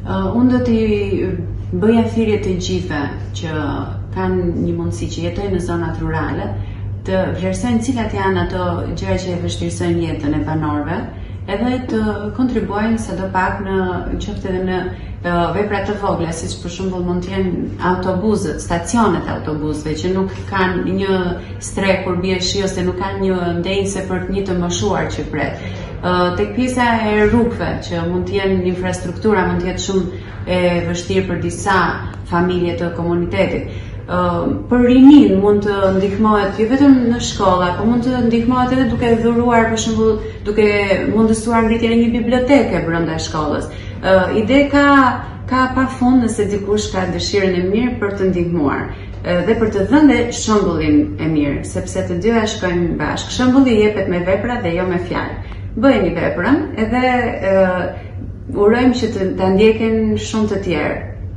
Unë do t'i bëja thirrje të gjithëve që kanë një mundësi që jetojnë në zonat rurale të vlerësojnë cilat janë ato gjëra që e vështirësojnë jetën e banorëve, edhe të kontribuojnë sadopak në qoftë edhe në vepra të vogla, siç për shembull mund të jenë autobusët, stacionet e autobusëve që nuk kanë një strek kur bie shi ose nuk kanë një ndenjse për një të moshuar që pret. Tek pjesa e rrugëve që mund të jenë infrastruktura mund të jetë shumë e vështirë për disa familje të komunitetit. Për rinin mund të ndihmohet jo vetëm në shkolla, por mund të ndihmohet edhe duke dhuruar, për shembull, duke mundësuar ngritjen e një biblioteke brenda shkollës. Ide ka pafund nëse dikush ka dëshirën e mirë për të ndihmuar dhe për të dhënë shembullin e mirë, sepse të dyja shkojnë bashkë. Shembulli jepet me vepra dhe jo me fjalë. Bëjeni veprën edhe urojmë që ta ndjekin shumë të tjerë.